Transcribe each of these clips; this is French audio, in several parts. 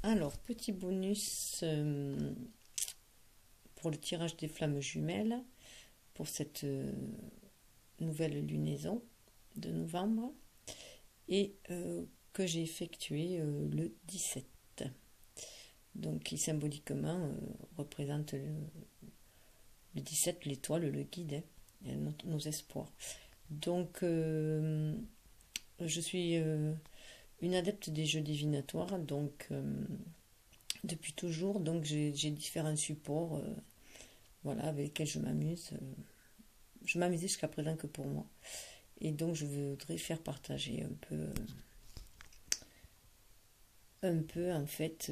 Alors, petit bonus pour le tirage des flammes jumelles pour cette nouvelle lunaison de novembre et que j'ai effectué le 17. Donc, qui symboliquement représente le 17, l'étoile, le guide, hein, nos espoirs. Donc, je suis une adepte des jeux divinatoires, donc depuis toujours, donc j'ai différents supports voilà, avec lesquels je m'amuse. Je m'amusais jusqu'à présent que pour moi. Et donc je voudrais faire partager un peu en fait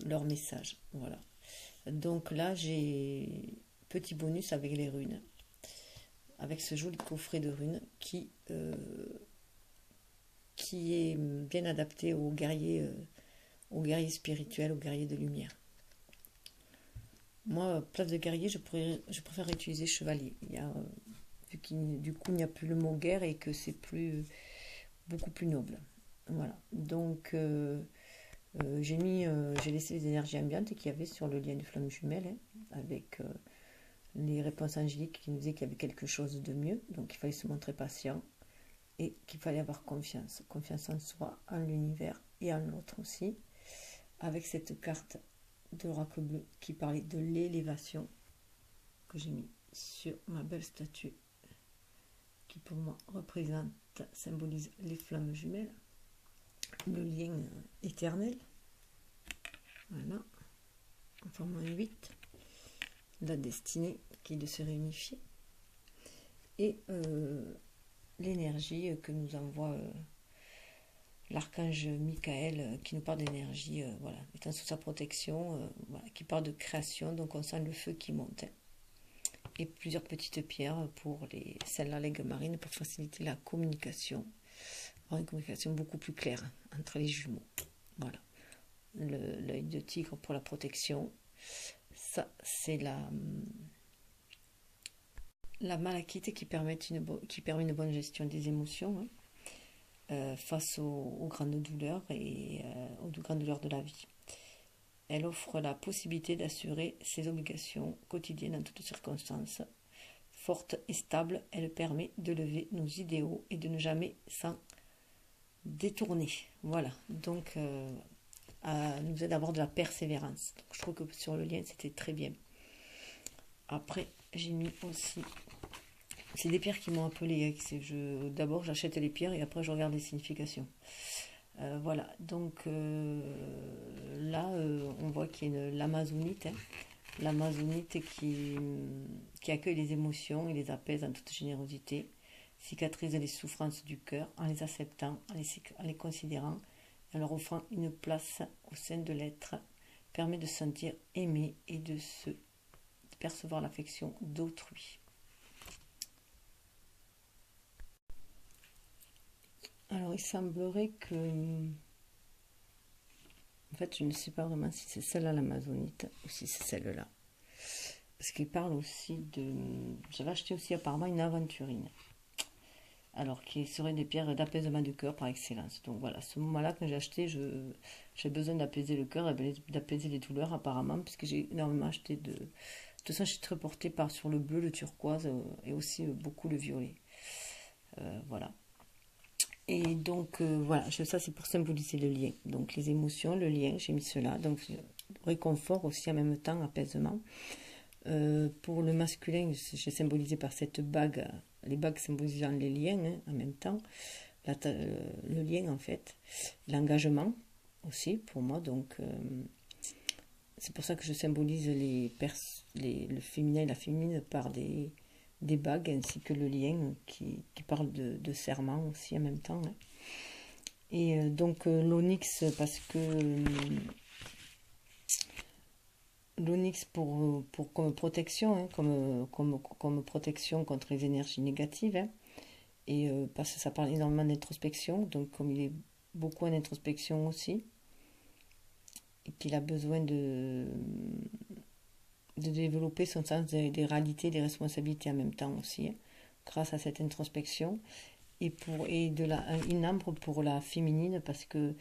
leur message. Voilà. Donc là j'ai petit bonus avec les runes, avec ce joli coffret de runes qui est bien adapté aux guerriers spirituels, aux guerriers de lumière. Moi, place de guerrier, je préfère utiliser chevalier. Du coup, il n'y a plus le mot guerre et que c'est beaucoup plus noble. Voilà. Donc, j'ai laissé les énergies ambiantes qu'il y avait sur le lien de flamme jumelle, hein, avec les réponses angéliques qui nous disaient qu'il y avait quelque chose de mieux. Donc, il fallait se montrer patient et qu'il fallait avoir confiance. Confiance en soi, en l'univers et en l'autre aussi. Avec cette carte de l'oracle bleu qui parlait de l'élévation que j'ai mis sur ma belle statue qui pour moi symbolise les flammes jumelles, le lien éternel, voilà, en forme 8, la destinée qui est de se réunifier et l'énergie que nous envoie l'archange Michael qui nous parle d'énergie, voilà, étant sous sa protection, voilà, qui parle de création, donc on sent le feu qui monte. Et plusieurs petites pierres pour celles-là, les marines, pour faciliter la communication, avoir une communication beaucoup plus claire entre les jumeaux. Voilà. L'œil de tigre pour la protection. Ça, c'est la malachite qui permet une bonne gestion des émotions, hein, face aux grandes douleurs et aux grandes douleurs de la vie. Elle offre la possibilité d'assurer ses obligations quotidiennes en toutes circonstances. Forte et stable, elle permet de lever nos idéaux et de ne jamais s'en détourner. Voilà, donc nous aide à avoir de la persévérance. Donc, je trouve que sur le lien, c'était très bien. Après, j'ai mis aussi... C'est des pierres qui m'ont appelé. D'abord, j'achète les pierres et après, je regarde les significations. Voilà, donc là, on voit qu'il y a l'amazonite, hein, l'amazonite qui accueille les émotions et les apaise en toute générosité, cicatrise les souffrances du cœur en les acceptant, en les considérant, en leur offrant une place au sein de l'être, permet de se sentir aimé et de percevoir l'affection d'autrui. Alors, il semblerait que... En fait, je ne sais pas vraiment si c'est celle-là l'amazonite ou si c'est celle-là. Parce qu'il parle aussi de... J'avais acheté aussi apparemment une aventurine. Alors, qui serait des pierres d'apaisement du cœur par excellence. Donc voilà, ce moment-là, quand j'ai acheté, j'ai besoin d'apaiser le cœur, d'apaiser les douleurs apparemment, puisque j'ai énormément acheté de... De toute façon, je suis très portée sur le bleu, le turquoise et aussi beaucoup le violet. Voilà. Et donc, voilà, ça c'est pour symboliser le lien. Donc, les émotions, le lien, j'ai mis cela. Donc, réconfort aussi en même temps, apaisement. Pour le masculin, j'ai symbolisé par cette bague, les bagues symbolisant les liens, hein, en même temps. Le lien, en fait. L'engagement aussi, pour moi. Donc, c'est pour ça que je symbolise le féminin et la féminine par des bagues ainsi que le lien qui parle de serment aussi en même temps, hein. Et donc l'onyx parce que l'onyx comme protection, hein, comme protection contre les énergies négatives, hein. Et parce que ça parle énormément d'introspection, donc comme il est beaucoup en introspection aussi et qu'il a besoin de développer son sens des réalités, des responsabilités en même temps aussi, hein, grâce à cette introspection. Et une ambre pour la féminine parce que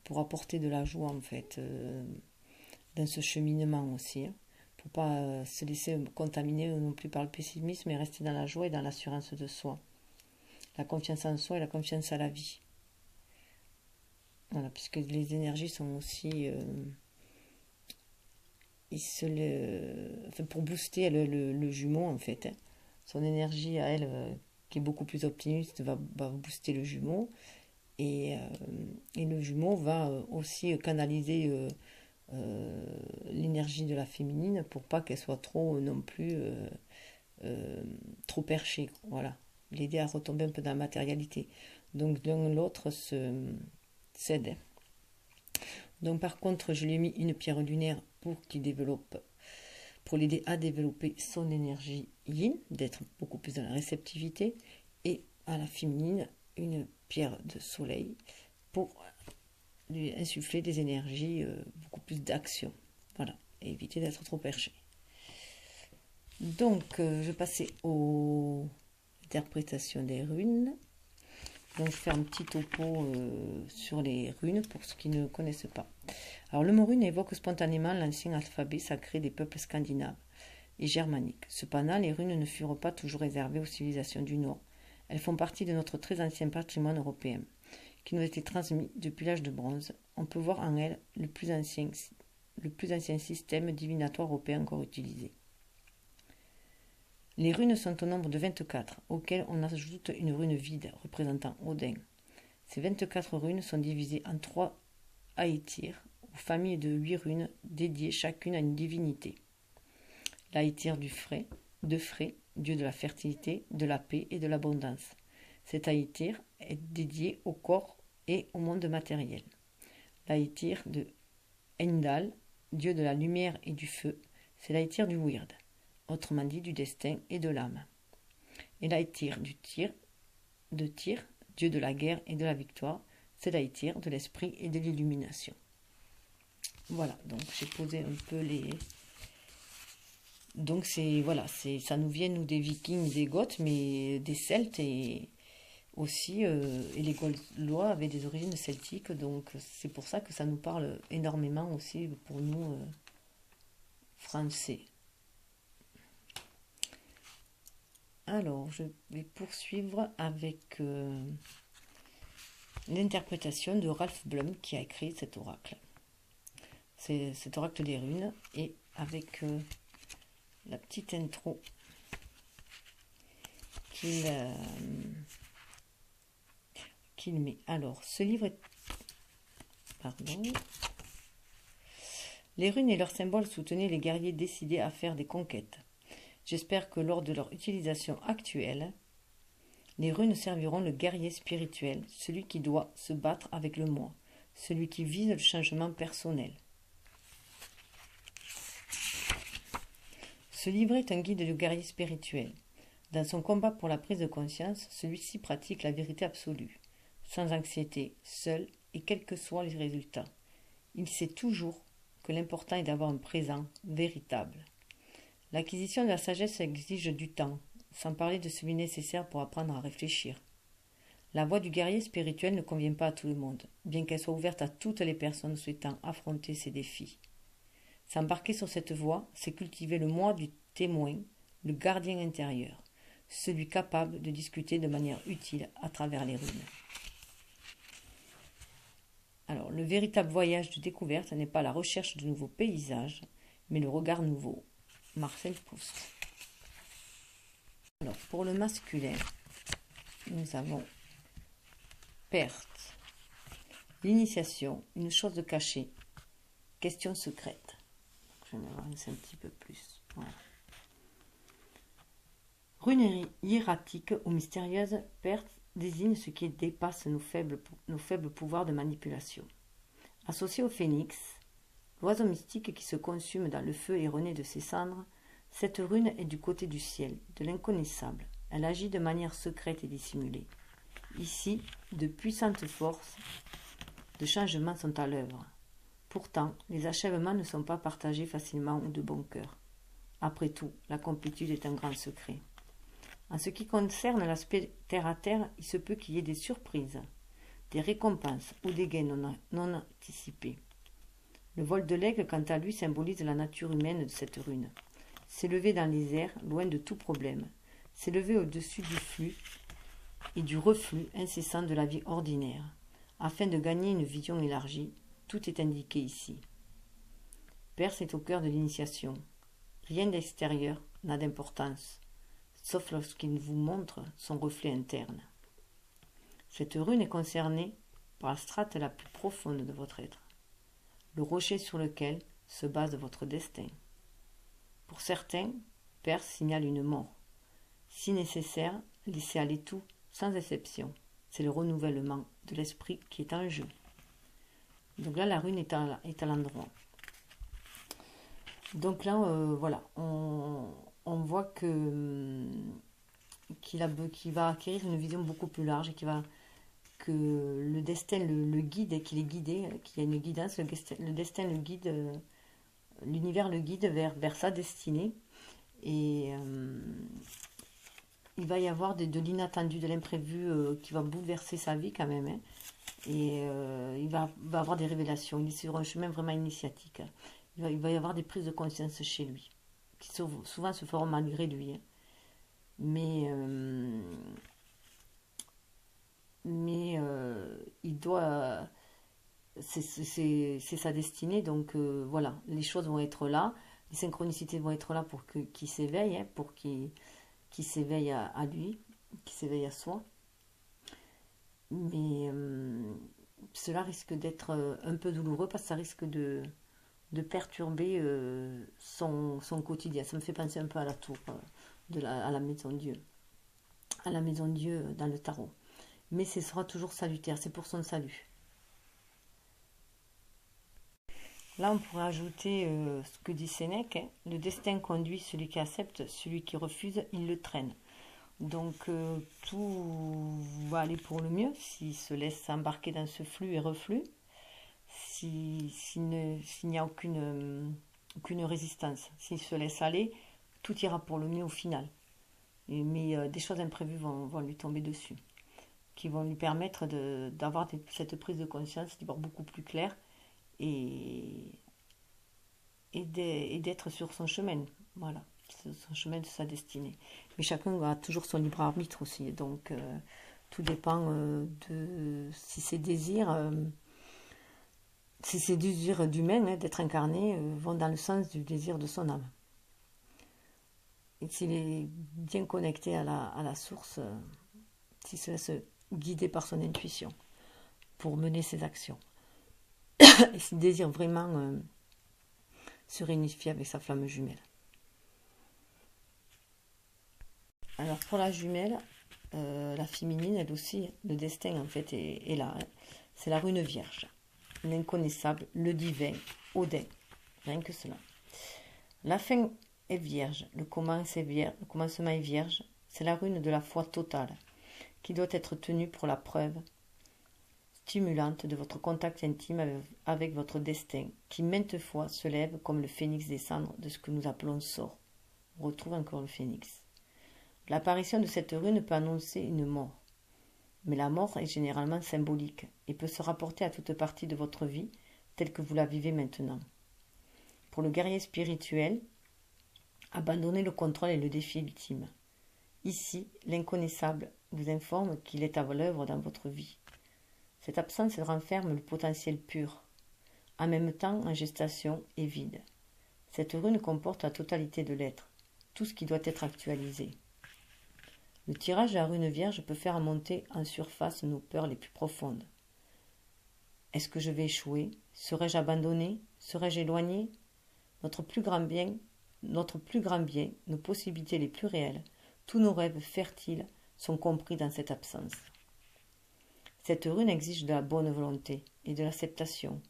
pour apporter de la joie en fait dans ce cheminement aussi, hein, pour pas se laisser contaminer non plus par le pessimisme, mais rester dans la joie et dans l'assurance de soi, la confiance en soi et la confiance à la vie. Voilà, puisque les énergies sont aussi enfin, pour booster le jumeau en fait, hein. Son énergie à elle qui est beaucoup plus optimiste va booster le jumeau et le jumeau va aussi canaliser l'énergie de la féminine pour pas qu'elle soit trop non plus trop perchée, voilà, l'aider à retomber un peu dans la matérialité, donc l'un l'autre s'aide. Donc par contre je lui ai mis une pierre lunaire pour l'aider à développer son énergie yin, d'être beaucoup plus dans la réceptivité, et à la féminine une pierre de soleil pour lui insuffler des énergies beaucoup plus d'action, voilà, et éviter d'être trop perché. Donc je passais aux interprétations des runes. Donc je fais un petit topo sur les runes pour ceux qui ne connaissent pas. Alors le mot rune évoque spontanément l'ancien alphabet sacré des peuples scandinaves et germaniques. Cependant, les runes ne furent pas toujours réservées aux civilisations du Nord. Elles font partie de notre très ancien patrimoine européen, qui nous a été transmis depuis l'âge de bronze. On peut voir en elles le plus ancien système divinatoire européen encore utilisé. Les runes sont au nombre de 24, auxquelles on ajoute une rune vide représentant Odin. Ces 24 runes sont divisées en 3 aïtirs, ou familles de 8 runes dédiées chacune à une divinité. L'Aïtir de Frey, dieu de la fertilité, de la paix et de l'abondance. Cet Aïtir est dédié au corps et au monde matériel. L'Aïtir de Heimdall, dieu de la lumière et du feu, c'est l'Aïtir du Weird, autrement dit du destin et de l'âme. Et l'Aïtir de Tyr, dieu de la guerre et de la victoire, c'est l'Aïtir de l'esprit et de l'illumination. Voilà, donc j'ai posé un peu les... Donc ça nous vient nous des Vikings, des Goths, mais des Celtes et aussi, et les Gaulois avaient des origines celtiques, donc c'est pour ça que ça nous parle énormément aussi pour nous Français. Alors, je vais poursuivre avec l'interprétation de Ralph Blum qui a écrit cet oracle. C'est cet oracle des runes et avec la petite intro qu'il met. Alors, ce livre est... Pardon. Les runes et leurs symboles soutenaient les guerriers décidés à faire des conquêtes. J'espère que lors de leur utilisation actuelle, les runes serviront le guerrier spirituel, celui qui doit se battre avec le moi, celui qui vise le changement personnel. Ce livre est un guide de guerrier spirituel. Dans son combat pour la prise de conscience, celui-ci pratique la vérité absolue, sans anxiété, seul et quels que soient les résultats. Il sait toujours que l'important est d'avoir un présent véritable. L'acquisition de la sagesse exige du temps, sans parler de celui nécessaire pour apprendre à réfléchir. La voie du guerrier spirituel ne convient pas à tout le monde, bien qu'elle soit ouverte à toutes les personnes souhaitant affronter ces défis. S'embarquer sur cette voie, c'est cultiver le moi du témoin, le gardien intérieur, celui capable de discuter de manière utile à travers les runes. Alors, le véritable voyage de découverte n'est pas la recherche de nouveaux paysages, mais le regard nouveau. Marcel Proust. Alors, pour le masculin, nous avons perte, l'initiation, une chose cachée, question secrète. Je vais m'avancer un petit peu plus. Voilà. Rune hiératique ou mystérieuse, perte désigne ce qui dépasse nos faibles pouvoirs de manipulation. Associé au phénix, l'oiseau mystique qui se consume dans le feu et renaît de ses cendres, cette rune est du côté du ciel, de l'inconnaissable. Elle agit de manière secrète et dissimulée. Ici, de puissantes forces de changement sont à l'œuvre. Pourtant, les achèvements ne sont pas partagés facilement ou de bon cœur. Après tout, la complétude est un grand secret. En ce qui concerne l'aspect terre-à-terre, il se peut qu'il y ait des surprises. des récompenses ou des gains non anticipés. Le vol de l'aigle, quant à lui, symbolise la nature humaine de cette rune. S'élever dans les airs, loin de tout problème. S'élever au-dessus du flux et du reflux incessant de la vie ordinaire. Afin de gagner une vision élargie, tout est indiqué ici. Perse est au cœur de l'initiation. Rien d'extérieur n'a d'importance, sauf lorsqu'il vous montre son reflet interne. Cette rune est concernée par la strate la plus profonde de votre être, le rocher sur lequel se base votre destin. Pour certains, Perse signale une mort. Si nécessaire, laissez aller tout, sans exception. C'est le renouvellement de l'esprit qui est en jeu. Donc là, la rune est à l'endroit. Donc là, voilà, on voit qu'il va acquérir une vision beaucoup plus large et que le destin le guide et qu'il est guidé, qu'il y a une guidance, le destin le guide, l'univers le guide vers sa destinée. Et il va y avoir de l'inattendu, de l'imprévu qui va bouleverser sa vie quand même. Hein. Et il va avoir des révélations. Il est sur un chemin vraiment initiatique. Il va y avoir des prises de conscience chez lui, qui souvent se feront malgré lui. Hein. Mais il doit... c'est sa destinée, donc voilà, les choses vont être là, les synchronicités vont être là pour qu'il s'éveille, hein, pour qu'il s'éveille à lui, qu'il s'éveille à soi. Mais cela risque d'être un peu douloureux parce que ça risque de perturber son quotidien. Ça me fait penser un peu à la tour, à la maison Dieu. À la maison Dieu dans le tarot. Mais ce sera toujours salutaire, c'est pour son salut. Là, on pourrait ajouter ce que dit Sénèque, hein, le destin conduit celui qui accepte, celui qui refuse, il le traîne. Donc, tout va aller pour le mieux s'il se laisse embarquer dans ce flux et reflux, s'il n'y a aucune résistance. S'il se laisse aller, tout ira pour le mieux au final. Mais des choses imprévues vont lui tomber dessus, qui vont lui permettre d'avoir cette prise de conscience, d'y voir beaucoup plus clair et d'être sur son chemin, voilà, son chemin de sa destinée. Mais chacun a toujours son libre arbitre aussi, donc tout dépend de si ses désirs d'humain, hein, d'être incarné, vont dans le sens du désir de son âme. Et s'il est bien connecté à la source, s'il se laisse guider par son intuition pour mener ses actions. Et s'il désire vraiment se réunifier avec sa flamme jumelle. Alors pour la jumelle, la féminine, elle aussi, le destin en fait est là. Hein. C'est la rune vierge, l'inconnaissable, le divin, Odin, rien que cela. La fin est vierge, le commencement est vierge, c'est la rune de la foi totale, qui doit être tenue pour la preuve stimulante de votre contact intime avec votre destin, qui maintes fois se lève comme le phénix des cendres de ce que nous appelons sort. On retrouve encore le phénix. L'apparition de cette rune peut annoncer une mort, mais la mort est généralement symbolique et peut se rapporter à toute partie de votre vie telle que vous la vivez maintenant. Pour le guerrier spirituel, abandonnez le contrôle est le défi ultime. Ici, l'inconnaissable vous informe qu'il est à l'œuvre dans votre vie. Cette absence renferme le potentiel pur, en même temps en gestation et vide. Cette rune comporte la totalité de l'être, tout ce qui doit être actualisé. Le tirage à la rune vierge peut faire monter en surface nos peurs les plus profondes. Est-ce que je vais échouer? Serais-je abandonné? Serais-je éloigné? Notre plus grand bien, nos possibilités les plus réelles, tous nos rêves fertiles sont compris dans cette absence. Cette rune exige de la bonne volonté et de l'acceptation,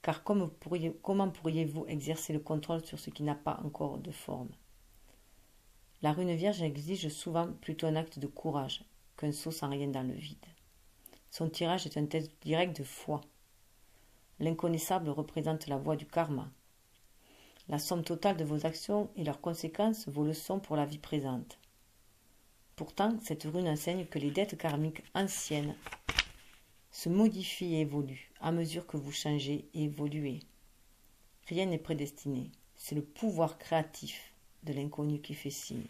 car comment pourriez-vous exercer le contrôle sur ce qui n'a pas encore de forme? La rune vierge exige souvent plutôt un acte de courage qu'un saut sans rien dans le vide. Son tirage est un test direct de foi. L'inconnaissable représente la voie du karma. La somme totale de vos actions et leurs conséquences, vos leçons pour la vie présente. Pourtant, cette rune enseigne que les dettes karmiques anciennes se modifie et évolue à mesure que vous changez et évoluez. Rien n'est prédestiné. C'est le pouvoir créatif de l'inconnu qui fait signe.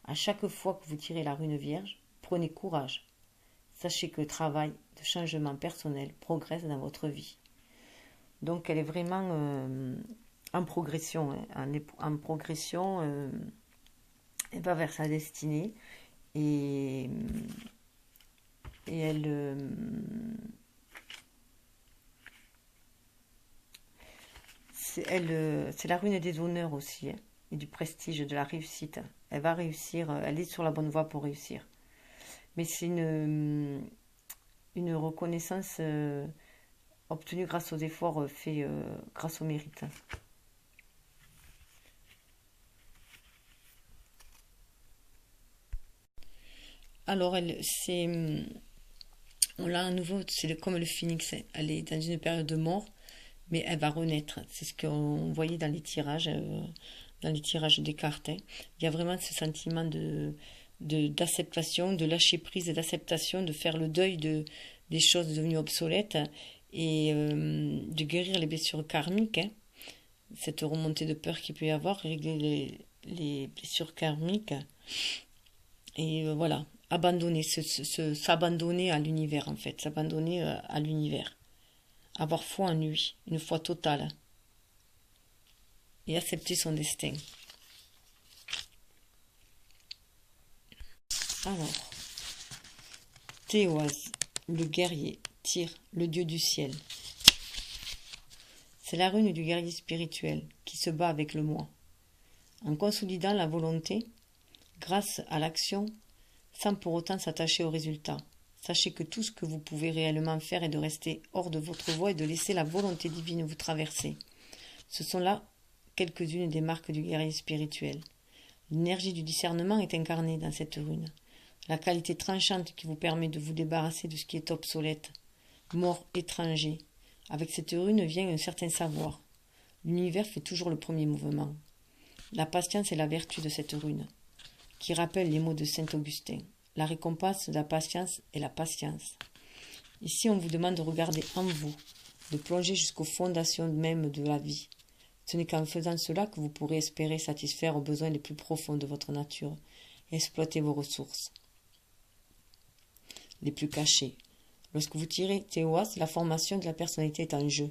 À chaque fois que vous tirez la rune vierge, prenez courage. Sachez que le travail de changement personnel progresse dans votre vie. Donc elle est vraiment en progression. En progression, elle va vers sa destinée. Et elle... c'est la rune des honneurs aussi, hein, et du prestige, de la réussite. Elle va réussir, elle est sur la bonne voie pour réussir. Mais c'est une reconnaissance obtenue grâce aux efforts faits grâce au mérite. Alors, on l'a à nouveau, comme le phénix, elle est dans une période de mort, mais elle va renaître. C'est ce qu'on voyait dans les tirages des cartes, hein. Il y a vraiment ce sentiment d'acceptation, de lâcher prise et d'acceptation, de faire le deuil des choses devenues obsolètes et de guérir les blessures karmiques, hein. Cette remontée de peur qu'il peut y avoir, régler les blessures karmiques et voilà, abandonner, s'abandonner à l'univers en fait, s'abandonner à l'univers, avoir foi en lui, une foi totale et accepter son destin. Alors, Théoise, le guerrier, tire le dieu du ciel. C'est la rune du guerrier spirituel qui se bat avec le moi. En consolidant la volonté, grâce à l'action, sans pour autant s'attacher au résultat. Sachez que tout ce que vous pouvez réellement faire est de rester hors de votre voie et de laisser la volonté divine vous traverser. Ce sont là quelques-unes des marques du guerrier spirituel. L'énergie du discernement est incarnée dans cette rune. La qualité tranchante qui vous permet de vous débarrasser de ce qui est obsolète, mort, étranger. Avec cette rune vient un certain savoir. L'univers fait toujours le premier mouvement. La patience est la vertu de cette rune, qui rappelle les mots de saint Augustin. La récompense de la patience est la patience. Ici, on vous demande de regarder en vous, de plonger jusqu'aux fondations même de la vie. Ce n'est qu'en faisant cela que vous pourrez espérer satisfaire aux besoins les plus profonds de votre nature et exploiter vos ressources les plus cachées. Lorsque vous tirez Théoise, la formation de la personnalité est en jeu.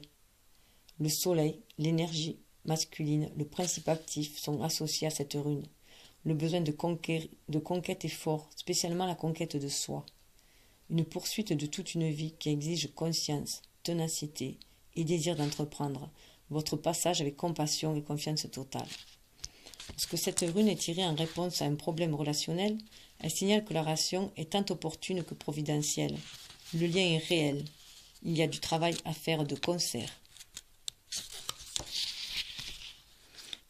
Le soleil, l'énergie masculine, le principe actif sont associés à cette rune. Le besoin de conquête est fort, spécialement la conquête de soi. Une poursuite de toute une vie qui exige conscience, ténacité et désir d'entreprendre votre passage avec compassion et confiance totale. Lorsque cette rune est tirée en réponse à un problème relationnel, elle signale que la relation est tant opportune que providentielle. Le lien est réel. Il y a du travail à faire de concert.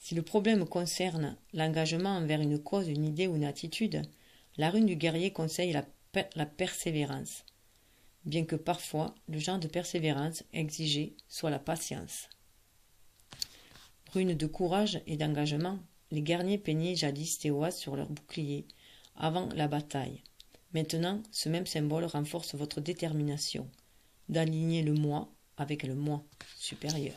Si le problème concerne l'engagement envers une cause, une idée ou une attitude, la rune du guerrier conseille la persévérance, bien que parfois le genre de persévérance exigée soit la patience. Rune de courage et d'engagement, les guerriers peignaient jadis Théoise sur leur bouclier avant la bataille. Maintenant, ce même symbole renforce votre détermination d'aligner le moi avec le moi supérieur.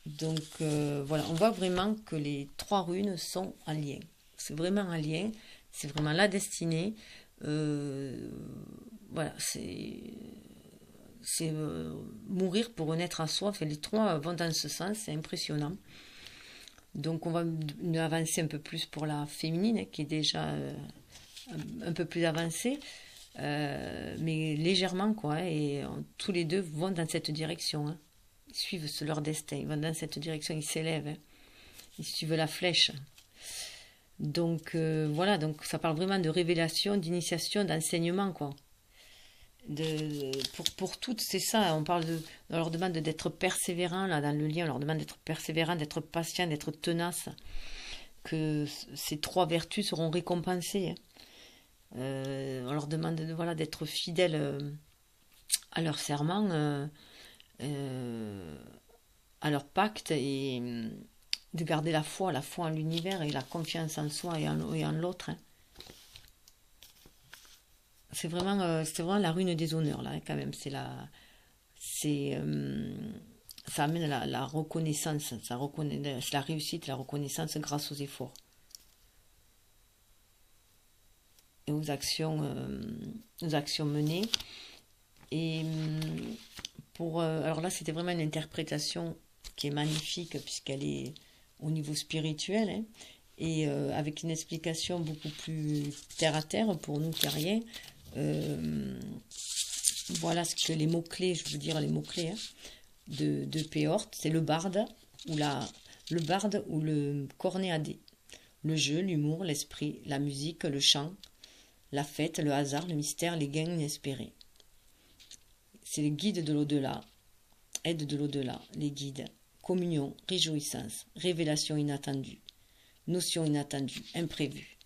Donc voilà, on voit vraiment que les trois runes sont en lien. C'est vraiment un lien, c'est vraiment la destinée. Voilà, c'est mourir pour renaître à soi. Enfin, les trois vont dans ce sens, c'est impressionnant. Donc on va avancer un peu plus pour la féminine, hein, qui est déjà un peu plus avancée, mais légèrement, quoi. Hein, et tous les deux vont dans cette direction. Hein. Ils suivent leur destin, ils vont dans cette direction, ils s'élèvent. Hein. Ils suivent la flèche. Donc voilà, donc ça parle vraiment de révélation, d'initiation, d'enseignement, quoi. Pour toutes, c'est ça. On leur demande d'être persévérant là dans le lien. On leur demande d'être persévérant, d'être patient, d'être tenace. Que ces trois vertus seront récompensées. Hein. On leur demande voilà d'être fidèles à leur serment, à leur pacte et de garder la foi en l'univers et la confiance en soi et en l'autre. Hein. c'est vraiment la rune des honneurs, là, hein, quand même. C'est, ça amène la reconnaissance, c'est la réussite, la reconnaissance grâce aux efforts et aux actions menées. Et alors là, c'était vraiment une interprétation qui est magnifique puisqu'elle est au niveau spirituel, hein, et avec une explication beaucoup plus terre à terre pour nous terriens. Euh, voilà ce que les mots-clés, je veux dire les mots-clés, hein, de Péort, c'est le barde ou le cornéadé. Le jeu, l'humour, l'esprit, la musique, le chant, la fête, le hasard, le mystère, les gains inespérés. C'est les guides de l'au-delà, aide de l'au-delà, les guides, communion, réjouissance, révélation inattendue, notion inattendue, imprévue.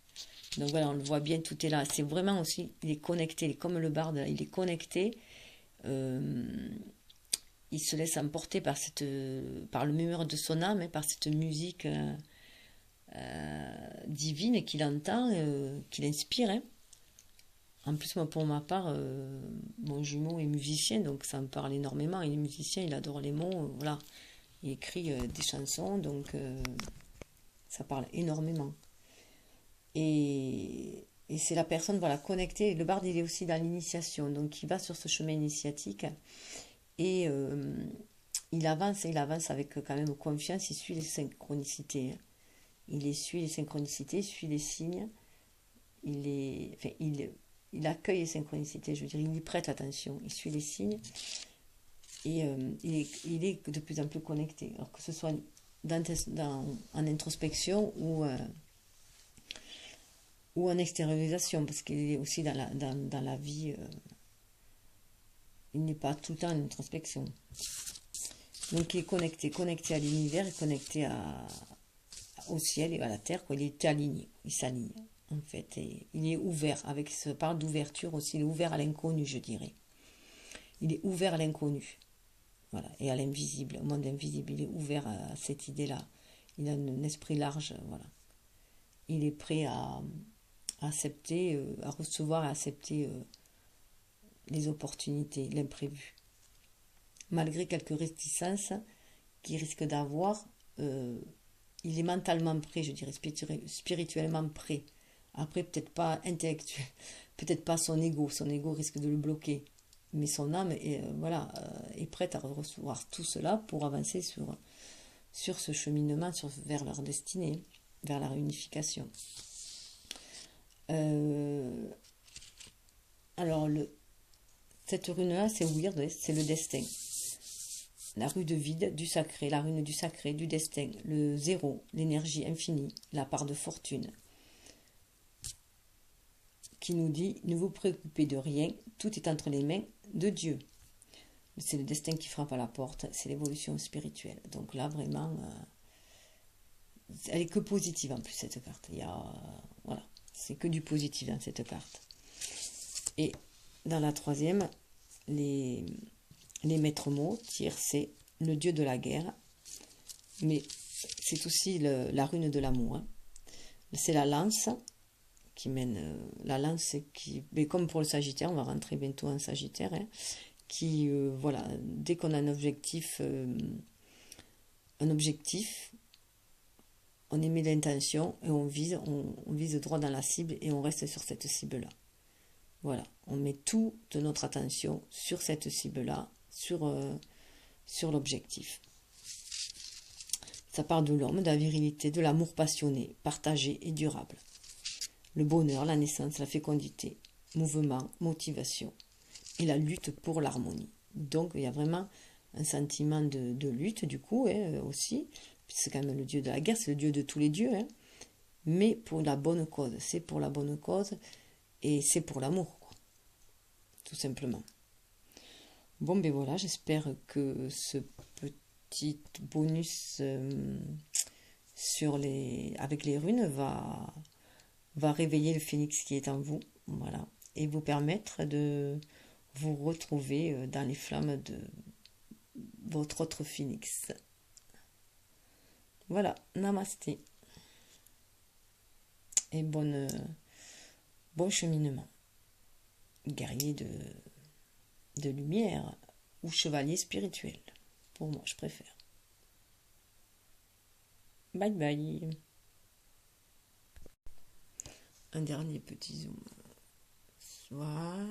Donc voilà, on le voit bien, tout est là. C'est vraiment aussi, il est connecté, il est comme le barde, il est connecté. Euh, il se laisse emporter par le murmure de son âme, hein, par cette musique divine qu'il entend, qu'il inspire, hein. En plus, moi, pour ma part, mon jumeau est musicien, donc ça me parle énormément. Il est musicien, il adore les mots, voilà. Il écrit des chansons, donc ça parle énormément. Et c'est la personne, voilà, connectée. Le barde, il est aussi dans l'initiation, donc il va sur ce chemin initiatique et il avance avec quand même confiance, il suit les synchronicités, hein. Suit les synchronicités, il suit les signes, enfin, il accueille les synchronicités, je veux dire, il y prête attention, il suit les signes et il est de plus en plus connecté. Alors que ce soit en introspection ou en extériorisation, parce qu'il est aussi dans la vie, il n'est pas tout le temps en introspection. Donc il est connecté à l'univers, connecté au ciel et à la terre, quoi. Il est aligné, il s'aligne en fait. Et il est ouvert, avec ce parle d'ouverture aussi, il est ouvert à l'inconnu, je dirais. Il est ouvert à l'inconnu, voilà, et à l'invisible, au monde invisible. Il est ouvert à cette idée-là. Il a un esprit large, voilà. Il est prêt à accepter, à recevoir et à accepter les opportunités, l'imprévu. Malgré quelques réticences qu'il risque d'avoir, il est mentalement prêt, je dirais, spirituellement prêt. Après, peut-être pas intellectuel, peut-être pas son ego risque de le bloquer. Mais son âme est prête à recevoir tout cela pour avancer sur ce cheminement vers leur destinée, vers la réunification. Alors, cette rune-là, c'est weird, ouais, c'est le destin. La rue de vide, du sacré, la rune du sacré, du destin, le zéro, l'énergie infinie, la part de fortune, qui nous dit ne vous préoccupez de rien, tout est entre les mains de Dieu. C'est le destin qui frappe à la porte, c'est l'évolution spirituelle. Donc là, vraiment, elle est que positive en plus, cette carte. Voilà, c'est que du positif dans cette carte. Et dans la troisième, les maîtres mots tirent, c'est le dieu de la guerre, mais c'est aussi la rune de l'amour, hein. C'est la lance qui mène, la lance qui, mais comme pour le Sagittaire, on va rentrer bientôt en Sagittaire, hein, qui, voilà, dès qu'on a un objectif, on émet l'intention et on vise droit dans la cible et on reste sur cette cible-là. Voilà, on met toute notre attention sur cette cible-là, sur l'objectif. Ça parle de l'homme, de la virilité, de l'amour passionné, partagé et durable. Le bonheur, la naissance, la fécondité, mouvement, motivation et la lutte pour l'harmonie. Donc il y a vraiment un sentiment de lutte du coup, hein, aussi. C'est quand même le dieu de la guerre, c'est le dieu de tous les dieux, hein, mais pour la bonne cause. C'est pour la bonne cause et c'est pour l'amour, quoi, tout simplement. Bon, ben voilà, j'espère que ce petit bonus avec les runes va réveiller le phénix qui est en vous, voilà, et vous permettre de vous retrouver dans les flammes de votre autre phénix. Voilà, namasté et bon cheminement. guerrier de lumière ou chevalier spirituel. Pour moi, je préfère. Bye bye. Un dernier petit zoom. Voilà.